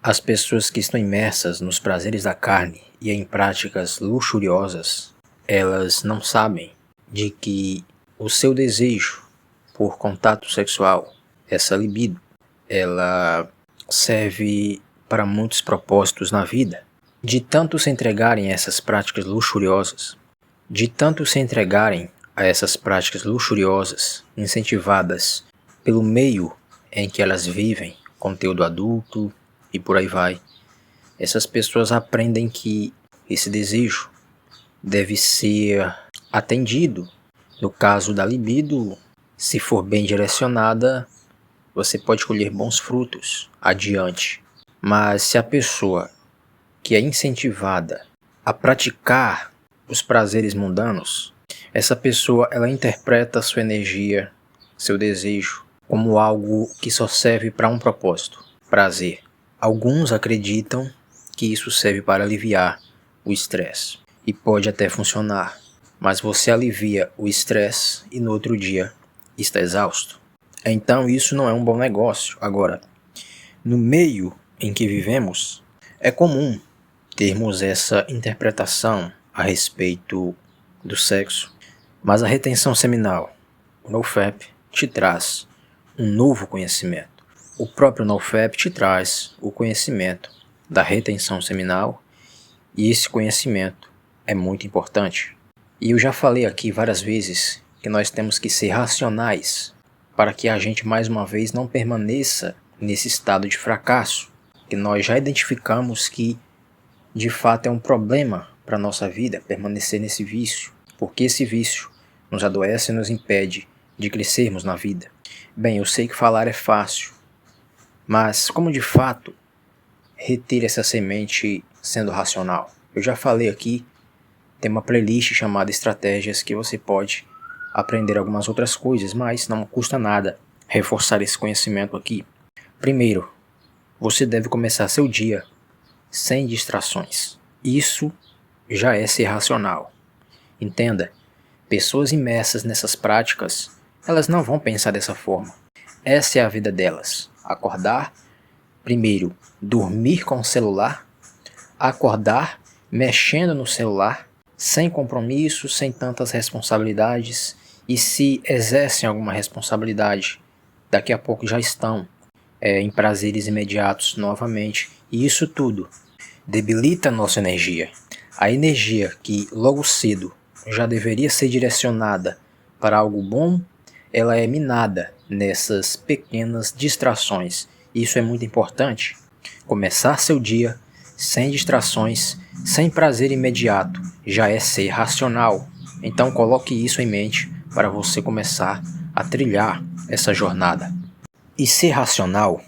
As pessoas que estão imersas nos prazeres da carne e em práticas luxuriosas, elas não sabem de que o seu desejo por contato sexual, essa libido, ela serve para muitos propósitos na vida. De tanto se entregarem a essas práticas luxuriosas, de tanto se entregarem a essas práticas luxuriosas incentivadas pelo meio em que elas vivem, conteúdo adulto e por aí vai, essas pessoas aprendem que esse desejo deve ser atendido. No caso da libido, se for bem direcionada, você pode colher bons frutos adiante. Mas se a pessoa que é incentivada a praticar os prazeres mundanos, essa pessoa ela interpreta a sua energia, seu desejo, como algo que só serve para um propósito, prazer. Alguns acreditam que isso serve para aliviar o estresse, e pode até funcionar, mas você alivia o estresse e no outro dia está exausto. Então isso não é um bom negócio. Agora, no meio em que vivemos, é comum termos essa interpretação a respeito do sexo, mas a retenção seminal, o NoFap, te traz um novo conhecimento. O próprio NoFap te traz o conhecimento da retenção seminal e esse conhecimento é muito importante. E eu já falei aqui várias vezes que nós temos que ser racionais para que a gente mais uma vez não permaneça nesse estado de fracasso, que nós já identificamos que de fato é um problema para a nossa vida permanecer nesse vício, porque esse vício nos adoece e nos impede de crescermos na vida. Bem, eu sei que falar é fácil, mas como de fato reter essa semente sendo racional? Eu já falei aqui, tem uma playlist chamada Estratégias que você pode aprender algumas outras coisas, mas não custa nada reforçar esse conhecimento aqui. Primeiro, você deve começar seu dia sem distrações. Isso já é ser racional. Entenda, pessoas imersas nessas práticas, elas não vão pensar dessa forma. Essa é a vida delas. Acordar, primeiro, dormir com o celular, acordar mexendo no celular, sem compromisso, sem tantas responsabilidades, e se exercem alguma responsabilidade, daqui a pouco já estão em prazeres imediatos novamente, e isso tudo debilita a nossa energia. A energia que logo cedo já deveria ser direcionada para algo bom, ela é minada nessas pequenas distrações. Isso é muito importante. Começar seu dia sem distrações, sem prazer imediato, já é ser racional. Então coloque isso em mente para você começar a trilhar essa jornada. E ser racional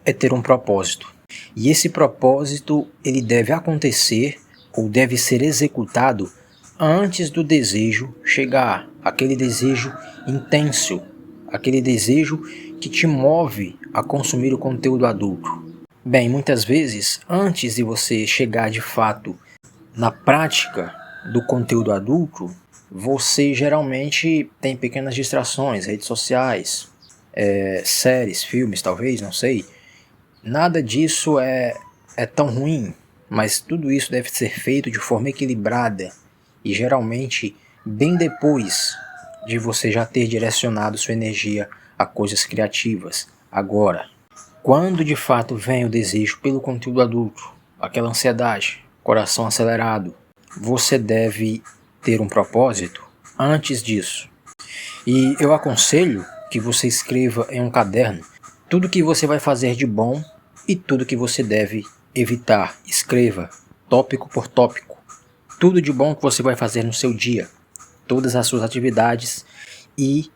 é ter um propósito. E esse propósito ele deve acontecer ou deve ser executado antes do desejo chegar. Aquele desejo intenso, aquele desejo que te move a consumir o conteúdo adulto. Bem, muitas vezes, antes de você chegar de fato na prática do conteúdo adulto, você geralmente tem pequenas distrações, redes sociais, séries, filmes, talvez, não sei. Nada disso é tão ruim, mas tudo isso deve ser feito de forma equilibrada e geralmente bem depois de você já ter direcionado sua energia a coisas criativas. Agora, quando de fato vem o desejo pelo conteúdo adulto, aquela ansiedade, coração acelerado, você deve ter um propósito antes disso. E eu aconselho que você escreva em um caderno tudo que você vai fazer de bom e tudo que você deve evitar. Escreva tópico por tópico. Tudo de bom que você vai fazer no seu dia, todas as suas atividades e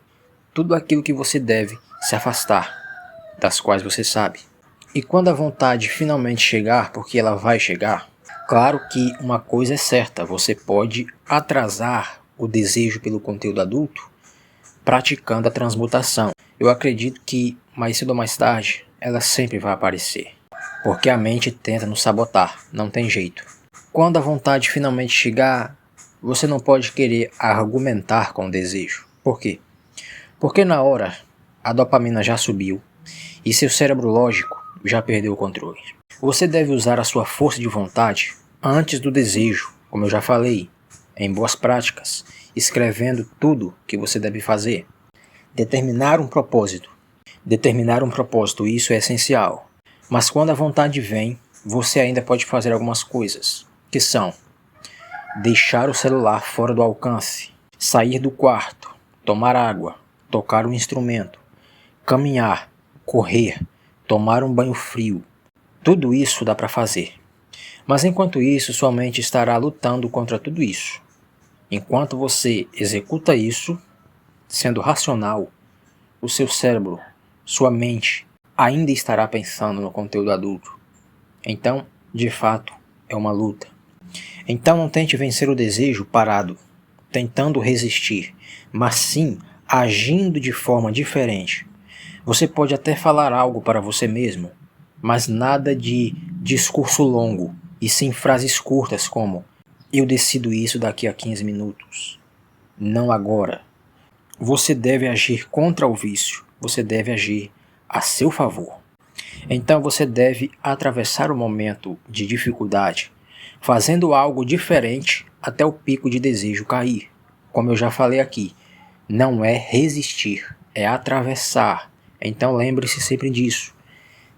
tudo aquilo que você deve se afastar, das quais você sabe. E quando a vontade finalmente chegar, porque ela vai chegar, claro que uma coisa é certa, você pode atrasar o desejo pelo conteúdo adulto praticando a transmutação. Eu acredito que mais cedo ou mais tarde ela sempre vai aparecer, porque a mente tenta nos sabotar, não tem jeito. Quando a vontade finalmente chegar, você não pode querer argumentar com o desejo. Por quê? Porque na hora a dopamina já subiu e seu cérebro lógico já perdeu o controle. Você deve usar a sua força de vontade antes do desejo, como eu já falei, em boas práticas, escrevendo tudo que você deve fazer. Determinar um propósito. Isso é essencial. Mas quando a vontade vem, você ainda pode fazer algumas coisas, que são deixar o celular fora do alcance, sair do quarto, tomar água, tocar um instrumento, caminhar, correr, tomar um banho frio. Tudo isso dá para fazer. Mas enquanto isso, sua mente estará lutando contra tudo isso. Enquanto você executa isso, sendo racional, o seu cérebro, sua mente, ainda estará pensando no conteúdo adulto. Então, de fato, é uma luta. Então não tente vencer o desejo parado, tentando resistir, mas sim agindo de forma diferente. Você pode até falar algo para você mesmo, mas nada de discurso longo, e sim frases curtas como: eu decido isso daqui a 15 minutos. Não agora. Você deve agir contra o vício, você deve agir a seu favor. Então você deve atravessar o momento de dificuldade, fazendo algo diferente até o pico de desejo cair. Como eu já falei aqui, não é resistir, é atravessar. Então lembre-se sempre disso.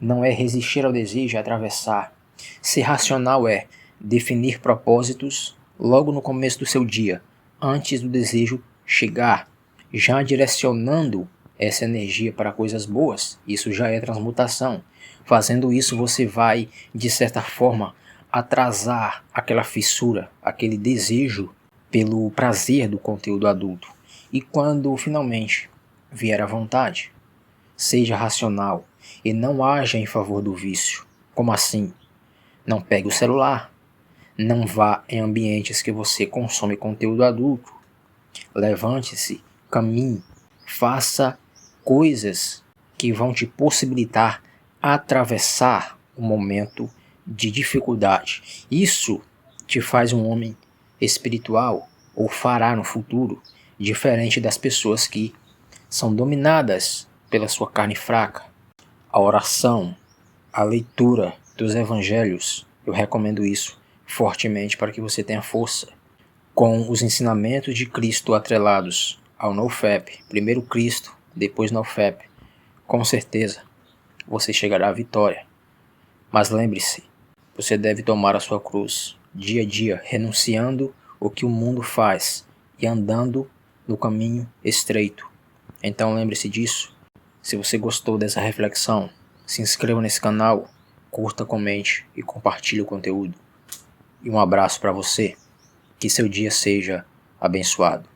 Não é resistir ao desejo, é atravessar. Ser racional é definir propósitos logo no começo do seu dia, antes do desejo chegar, já direcionando essa energia para coisas boas. Isso já é transmutação. Fazendo isso, você vai, de certa forma, atrasar aquela fissura, aquele desejo pelo prazer do conteúdo adulto. E quando finalmente vier a vontade, seja racional e não haja em favor do vício. Como assim? Não pegue o celular. Não vá em ambientes que você consome conteúdo adulto. Levante-se, caminhe, faça coisas que vão te possibilitar atravessar o momento de dificuldade. Isso te faz um homem espiritual, ou fará no futuro, diferente das pessoas que são dominadas pela sua carne fraca. A oração, a leitura dos evangelhos, eu recomendo isso fortemente para que você tenha força. Com os ensinamentos de Cristo atrelados ao NoFap, primeiro Cristo, depois NoFap, com certeza você chegará à vitória. Mas lembre-se, você deve tomar a sua cruz dia a dia, renunciando o que o mundo faz e andando no caminho estreito. Então lembre-se disso. Se você gostou dessa reflexão, se inscreva nesse canal, curta, comente e compartilhe o conteúdo. E um abraço para você. Que seu dia seja abençoado.